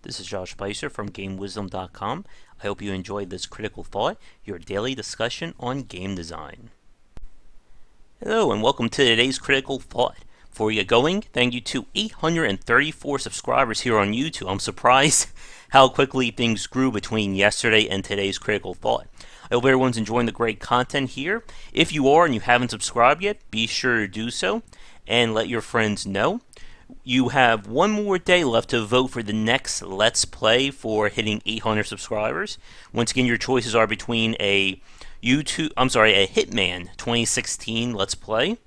This is Josh Bycer from GameWisdom.com. I hope you enjoyed this Critical Thought, your daily discussion on game design. Hello and welcome to today's Critical Thought. Before we get going, thank you to 834 subscribers here on YouTube. I'm surprised how quickly things grew between yesterday and today's Critical Thought. I hope everyone's enjoying the great content here. If you are and you haven't subscribed yet, be sure to do so and let your friends know. You have one more day left to vote for the next Let's Play for hitting 800 subscribers. Once again, your choices are between a Hitman 2016 Let's Play,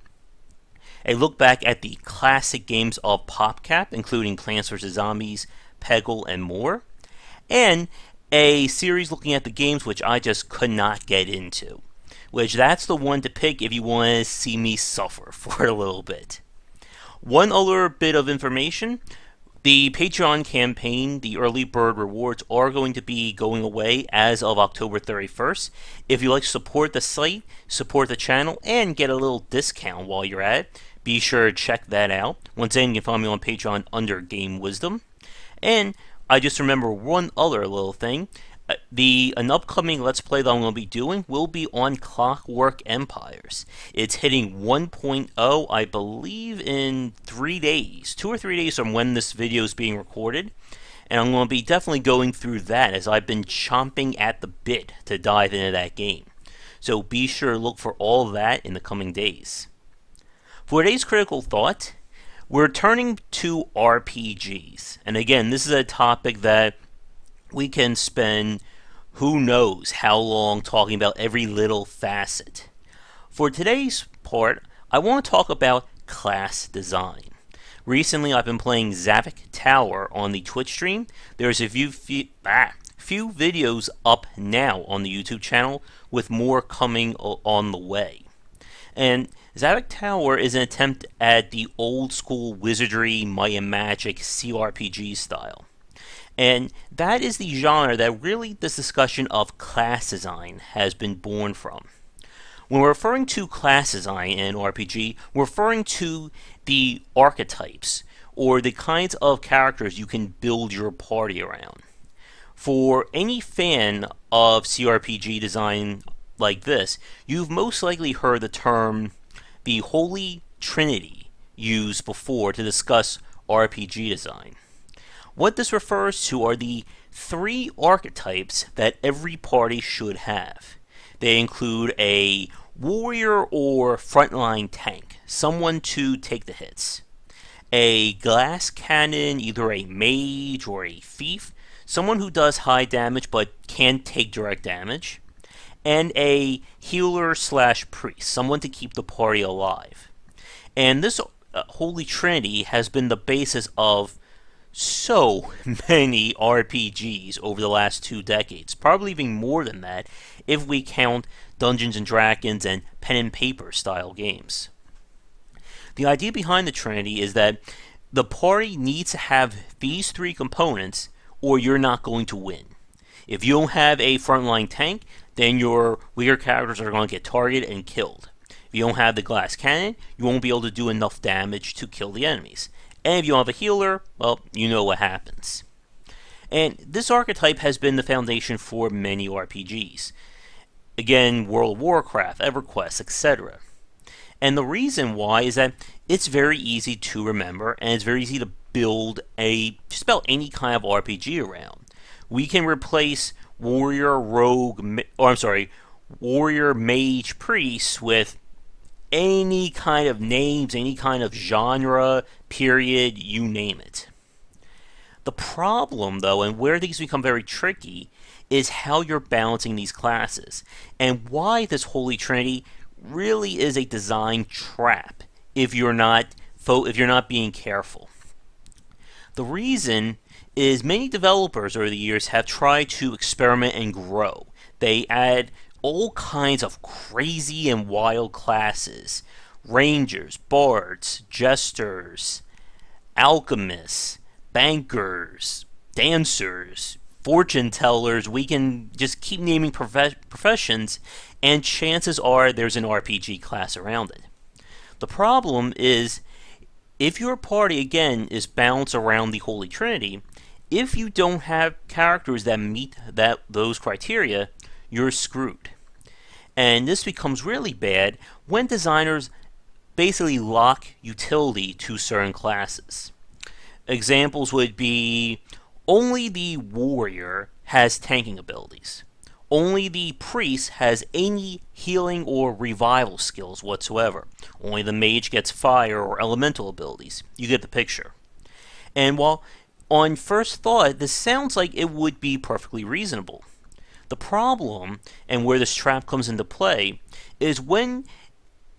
a look back at the classic games of PopCap, including Plants vs. Zombies, Peggle, and more, and a series looking at the games which I just could not get into, which that's the one to pick if you want to see me suffer for a little bit. One other bit of information, the Patreon campaign, the early bird rewards are going to be going away as of October 31st. If you'd like to support the site, support the channel, and get a little discount while you're at it, be sure to check that out. Once again, you can find me on Patreon under Game Wisdom. And I just remember one other little thing. An upcoming Let's Play that I'm going to be doing will be on Clockwork Empires. It's hitting 1.0, I believe, in 3 days. 2 or 3 days from when this video is being recorded. And I'm going to be definitely going through that as I've been chomping at the bit to dive into that game. So be sure to look for all of that in the coming days. For today's Critical Thought, we're turning to RPGs. And again, this is a topic that we can spend who knows how long talking about every little facet. For today's part, I want to talk about class design. Recently, I've been playing Zavik Tower on the Twitch stream. There's a few videos up now on the YouTube channel, with more coming on the way. And Zavik Tower is an attempt at the old school wizardry, might and magic CRPG style. And that is the genre that really this discussion of class design has been born from. When we're referring to class design in RPG, we're referring to the archetypes, or the kinds of characters you can build your party around. For any fan of CRPG design like this, you've most likely heard the term the Holy Trinity used before to discuss RPG design. What this refers to are the 3 archetypes that every party should have. They include a warrior or frontline tank, someone to take the hits, a glass cannon, either a mage or a thief, someone who does high damage but can't take direct damage, and a healer/priest, someone to keep the party alive. And this Holy Trinity has been the basis of so many RPGs over the last 2 decades, probably even more than that if we count Dungeons & Dragons and pen and paper style games. The idea behind the Trinity is that the party needs to have these 3 components or you're not going to win. If you don't have a frontline tank, then your weaker characters are going to get targeted and killed. If you don't have the glass cannon, you won't be able to do enough damage to kill the enemies. And if you don't have a healer, well, you know what happens. And this archetype has been the foundation for many RPGs. Again, World of Warcraft, EverQuest, etc. And the reason why is that it's very easy to remember, and it's very easy to build just about any kind of RPG around. We can replace warrior, mage, priest with any kind of names, any kind of genre, period, you name it. The problem, though, and where things become very tricky, is how you're balancing these classes, and why this Holy Trinity really is a design trap if you're not being careful. The reason is many developers over the years have tried to experiment and grow. They add all kinds of crazy and wild classes: rangers, bards, jesters, alchemists, bankers, dancers, fortune tellers. We can just keep naming professions, and chances are there's an RPG class around it. The problem is, if your party, again, is balanced around the Holy Trinity, If you don't have characters that meet those criteria, you're screwed. And this becomes really bad when designers basically lock utility to certain classes. Examples would be only the warrior has tanking abilities. Only the priest has any healing or revival skills whatsoever. Only the mage gets fire or elemental abilities. You get the picture. And while on first thought, this sounds like it would be perfectly reasonable. The problem, and where this trap comes into play, is when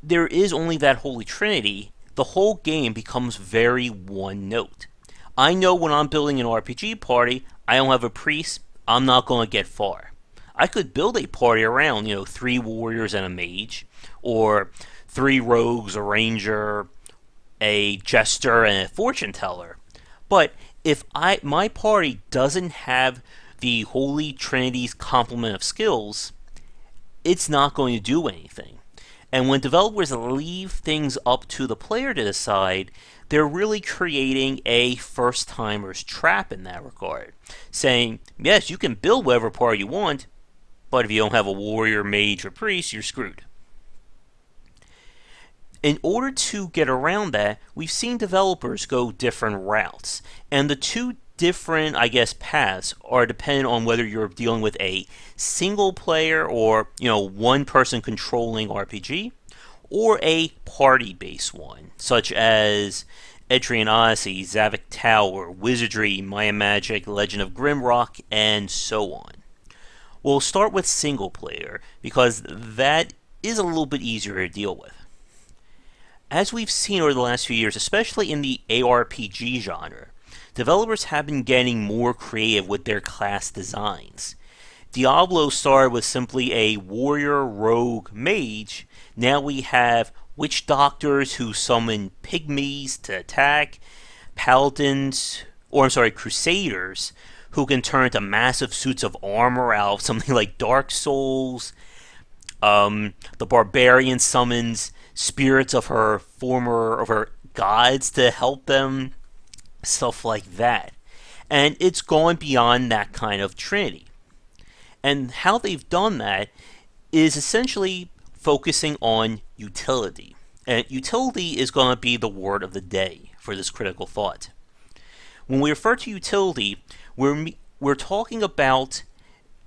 there is only that holy trinity, the whole game becomes very one note. I know when I'm building an RPG party, I don't have a priest, I'm not going to get far. I could build a party around, 3 warriors and a mage, or 3 rogues, a ranger, a jester, and a fortune teller. But if my party doesn't have the Holy Trinity's complement of skills, it's not going to do anything. And when developers leave things up to the player to decide, they're really creating a first-timer's trap in that regard. Saying, yes, you can build whatever party you want, but if you don't have a warrior, mage, or priest, you're screwed. In order to get around that, we've seen developers go different routes. And the two different, paths are dependent on whether you're dealing with a single player or, one person controlling RPG, or a party-based one, such as Etrian Odyssey, Zavik Tower, Wizardry, Maya Magic, Legend of Grimrock, and so on. We'll start with single player, because that is a little bit easier to deal with. As we've seen over the last few years, especially in the ARPG genre, developers have been getting more creative with their class designs. Diablo started with simply a warrior, rogue, mage. Now we have witch doctors who summon pygmies to attack, crusaders who can turn into massive suits of armor out of something like Dark Souls. The barbarian summons spirits of her gods to help them, stuff like that. And it's gone beyond that kind of trinity. And how they've done that is essentially focusing on utility. And utility is going to be the word of the day for this critical thought. When we refer to utility, we're talking about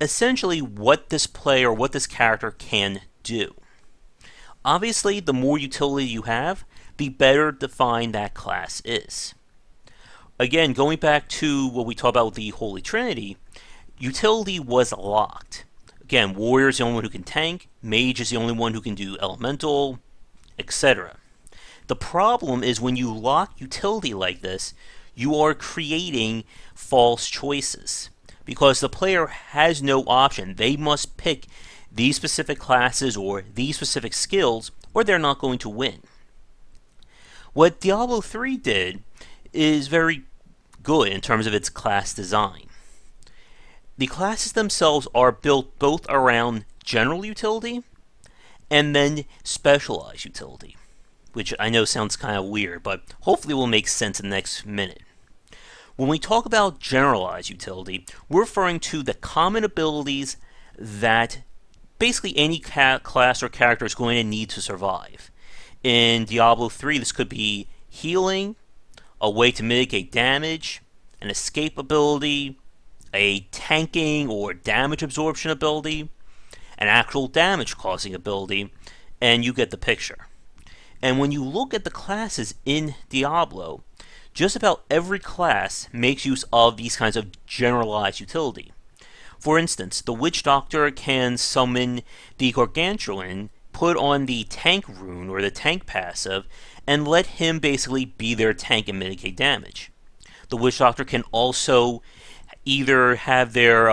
essentially what this player, what this character can do. Obviously, the more utility you have, the better defined that class is. Again, going back to what we talked about with the Holy Trinity, utility was locked. Again, warrior is the only one who can tank, mage is the only one who can do elemental, etc. The problem is when you lock utility like this, you are creating false choices. Because the player has no option. They must pick these specific classes or these specific skills, or they're not going to win. What Diablo 3 did is very good in terms of its class design. The classes themselves are built both around general utility and then specialized utility, which I know sounds kind of weird, but hopefully will make sense in the next minute. When we talk about generalized utility, we're referring to the common abilities that basically any class or character is going to need to survive. In Diablo 3, this could be healing, a way to mitigate damage, an escape ability, a tanking or damage absorption ability, an actual damage causing ability, and you get the picture. And when you look at the classes in Diablo, just about every class makes use of these kinds of generalized utility. For instance, the Witch Doctor can summon the Gargantuan, put on the tank rune or the tank passive, and let him basically be their tank and mitigate damage. The Witch Doctor can also either have their,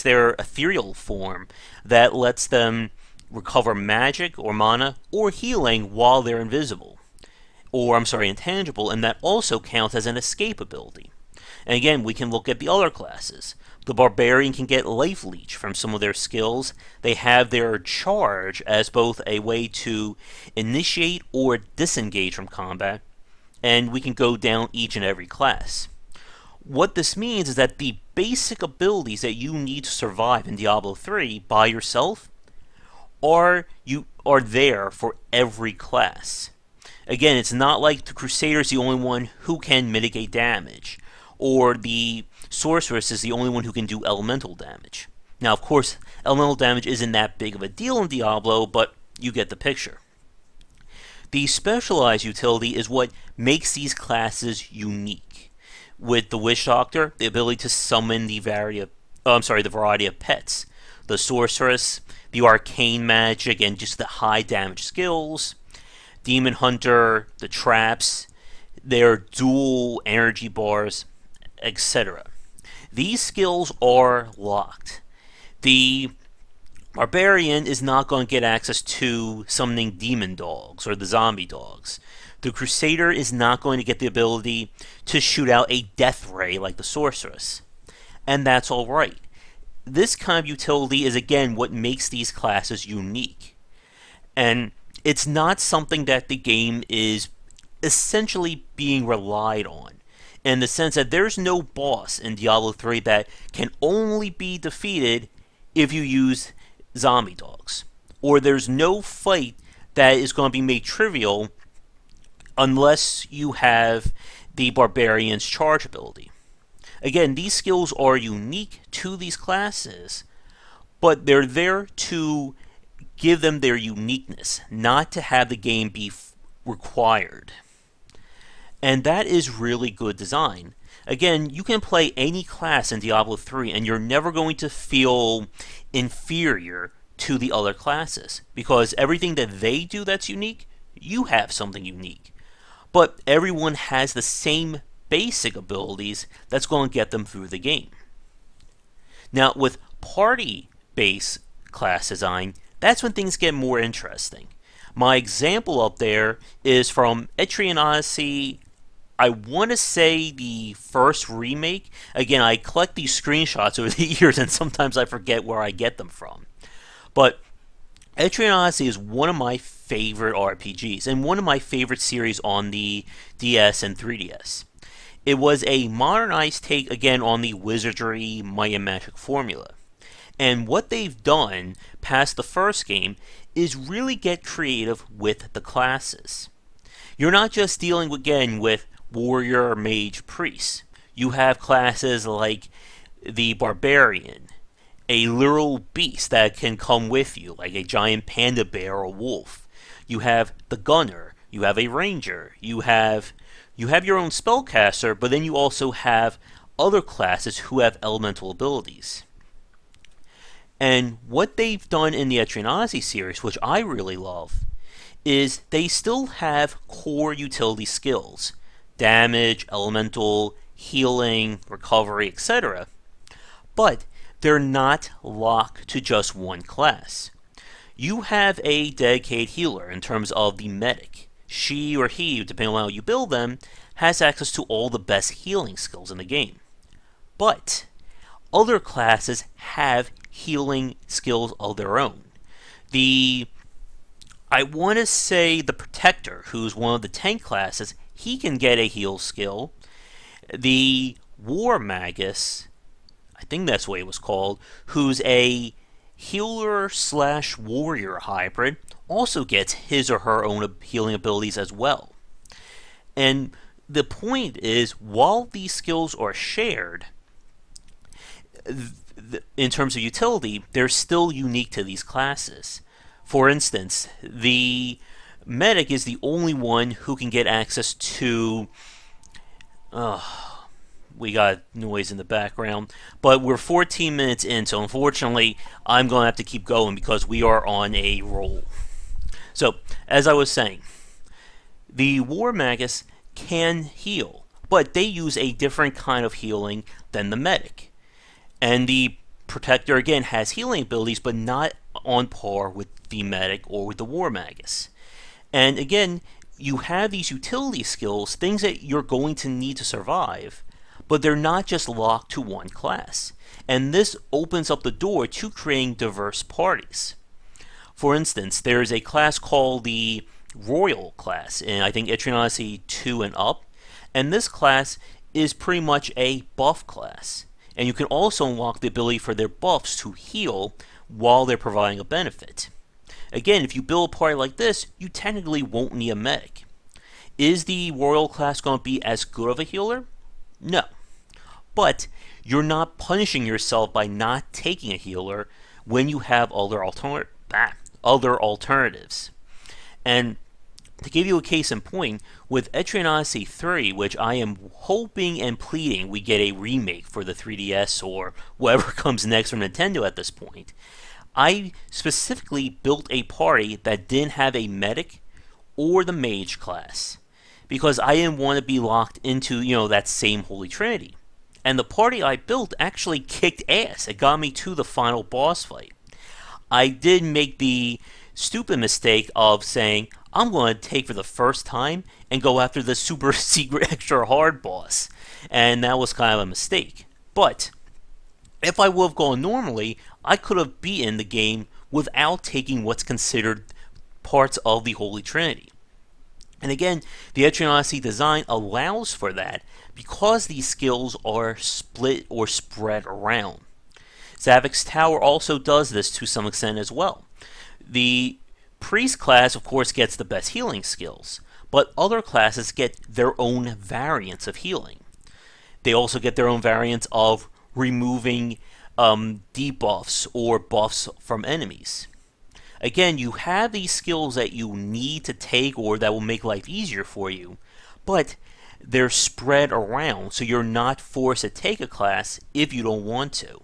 their ethereal form that lets them recover magic or mana or healing while they're invisible. Intangible, and that also counts as an escape ability. And again, we can look at the other classes. The Barbarian can get Life Leech from some of their skills. They have their Charge as both a way to initiate or disengage from combat, and we can go down each and every class. What this means is that the basic abilities that you need to survive in Diablo 3 by yourself are there for every class. Again, it's not like the Crusader is the only one who can mitigate damage, or the Sorceress is the only one who can do elemental damage. Now, of course, elemental damage isn't that big of a deal in Diablo, but you get the picture. The specialized utility is what makes these classes unique. With the Witch Doctor, the ability to summon the variety of pets. The Sorceress, the arcane magic and just the high damage skills. Demon Hunter, the traps, their dual energy bars, etc. These skills are locked. The Barbarian is not going to get access to summoning demon dogs or the zombie dogs. The Crusader is not going to get the ability to shoot out a death ray like the Sorceress. And that's alright. This kind of utility is again what makes these classes unique. And it's not something that the game is essentially being relied on, in the sense that there's no boss in Diablo 3 that can only be defeated if you use zombie dogs. Or there's no fight that is going to be made trivial unless you have the Barbarian's charge ability. Again, these skills are unique to these classes, but they're there to give them their uniqueness, not to have the game be required. And that is really good design. Again, you can play any class in Diablo 3 and you're never going to feel inferior to the other classes, because everything that they do that's unique, you have something unique. But everyone has the same basic abilities that's going to get them through the game. Now, with party-based class design, that's when things get more interesting. My example up there is from Etrian Odyssey. I want to say the first remake. Again, I collect these screenshots over the years and sometimes I forget where I get them from. But Etrian Odyssey is one of my favorite RPGs and one of my favorite series on the DS and 3DS. It was a modernized take again on the wizardry, might and magic formula. And what they've done past the first game is really get creative with the classes. You're not just dealing again with warrior, mage, priest. You have classes like the barbarian, a literal beast that can come with you, like a giant panda bear or wolf. You have the gunner, you have a ranger, you have your own spellcaster, but then you also have other classes who have elemental abilities. And what they've done in the Etrian Odyssey series, which I really love, is they still have core utility skills. Damage, elemental, healing, recovery, etc. But they're not locked to just one class. You have a dedicated healer in terms of the medic. She or he, depending on how you build them, has access to all the best healing skills in the game. But other classes have healing skills of their own. I want to say the Protector, who's one of the tank classes, he can get a heal skill. The War Magus, I think that's what it was called, who's a healer slash warrior hybrid, also gets his or her own healing abilities as well. And the point is, while these skills are shared, in terms of utility, they're still unique to these classes. For instance, the medic is the only one who can get access to... we got noise in the background, but we're 14 minutes in, so unfortunately I'm going to have to keep going because we are on a roll. So, as I was saying, the War Magus can heal, but they use a different kind of healing than the medic. And the Protector, again, has healing abilities, but not on par with the medic or with the War Magus. And again, you have these utility skills, things that you're going to need to survive, but they're not just locked to one class. And this opens up the door to creating diverse parties. For instance, there's a class called the Royal class in, I think, Etrian Odyssey 2 and up, and this class is pretty much a buff class. And you can also unlock the ability for their buffs to heal while they're providing a benefit. Again, if you build a party like this, you technically won't need a medic. Is the Royal class going to be as good of a healer? No. But you're not punishing yourself by not taking a healer when you have other alternatives. And to give you a case in point, with Etrian Odyssey 3, which I am hoping and pleading we get a remake for the 3DS or whatever comes next from Nintendo at this point, I specifically built a party that didn't have a medic or the mage class, because I didn't want to be locked into, that same Holy Trinity. And the party I built actually kicked ass. It got me to the final boss fight. I did make the stupid mistake of saying, I'm going to take for the first time and go after the super secret extra hard boss. And that was kind of a mistake. But if I would have gone normally, I could have beaten the game without taking what's considered parts of the Holy Trinity. And again, the Etrian Odyssey design allows for that because these skills are split or spread around. Zavik's Tower also does this to some extent as well. The Priest class, of course, gets the best healing skills, but other classes get their own variants of healing. They also get their own variants of removing debuffs or buffs from enemies. Again, you have these skills that you need to take or that will make life easier for you, but they're spread around, so you're not forced to take a class if you don't want to.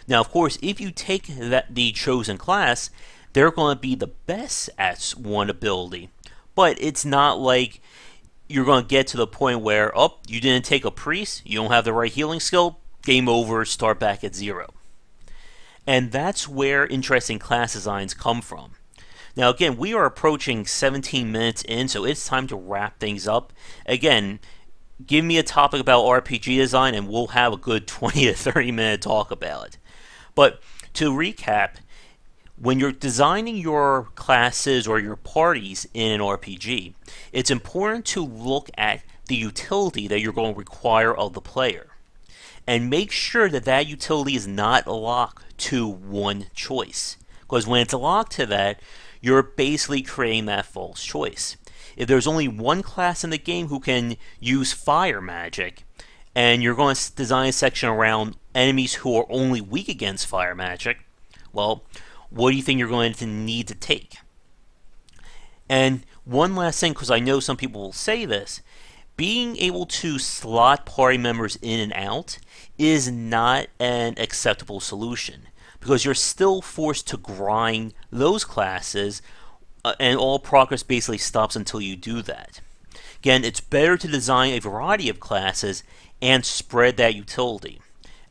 Now, of course, if you take the chosen class, they're going to be the best at one ability, but it's not like you're going to get to the point where, you didn't take a priest, you don't have the right healing skill, game over, start back at 0. And that's where interesting class designs come from. Now again, we are approaching 17 minutes in, so it's time to wrap things up. Again, give me a topic about RPG design and we'll have a good 20 to 30 minute talk about it. But to recap, when you're designing your classes or your parties in an RPG, it's important to look at the utility that you're going to require of the player. And make sure that that utility is not locked to one choice. Because when it's locked to that, you're basically creating that false choice. If there's only one class in the game who can use fire magic, and you're going to design a section around enemies who are only weak against fire magic, well, what do you think you're going to need to take? And one last thing, because I know some people will say this, being able to slot party members in and out is not an acceptable solution, because you're still forced to grind those classes, and all progress basically stops until you do that. Again, it's better to design a variety of classes and spread that utility.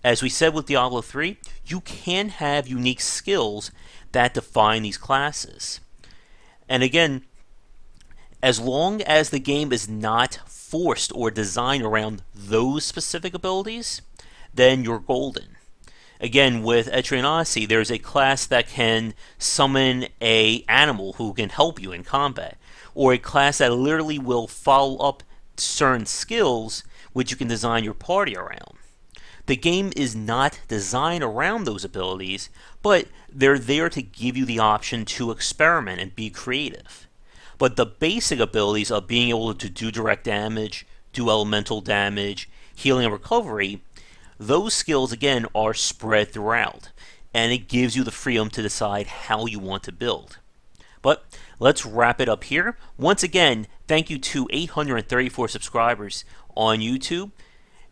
As we said with Diablo 3, you can have unique skills that define these classes. And again, as long as the game is not forced or designed around those specific abilities, then you're golden. Again, with Etrian Odyssey, there's a class that can summon a animal who can help you in combat, or a class that literally will follow up certain skills which you can design your party around. The game is not designed around those abilities, but they're there to give you the option to experiment and be creative. But the basic abilities of being able to do direct damage, do elemental damage, healing and recovery, those skills again are spread throughout, and it gives you the freedom to decide how you want to build. But let's wrap it up here. Once again, thank you to 834 subscribers on YouTube.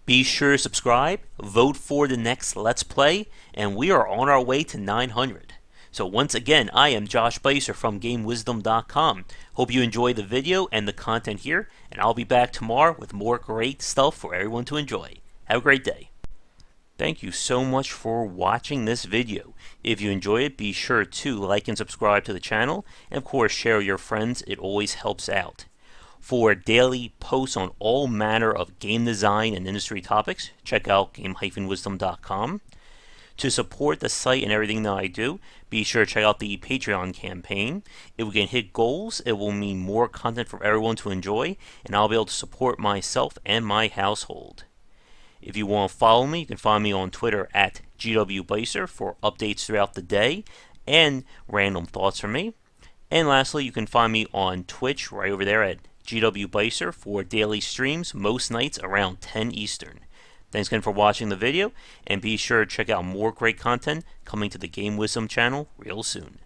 Be sure to subscribe, vote for the next Let's Play, and we are on our way to 900. So once again, I am Josh Bycer from GameWisdom.com. Hope you enjoy the video and the content here, and I'll be back tomorrow with more great stuff for everyone to enjoy. Have a great day. Thank you so much for watching this video. If you enjoy it, be sure to like and subscribe to the channel, and of course share with your friends. It always helps out. For daily posts on all manner of game design and industry topics, check out game-wisdom.com. To support the site and everything that I do, be sure to check out the Patreon campaign. If we can hit goals, it will mean more content for everyone to enjoy, and I'll be able to support myself and my household. If you want to follow me, you can find me on Twitter at GW for updates throughout the day and random thoughts from me. And lastly, you can find me on Twitch right over there at GW for daily streams most nights around 10 Eastern. Thanks again for watching the video, and be sure to check out more great content coming to the Game Wisdom channel real soon.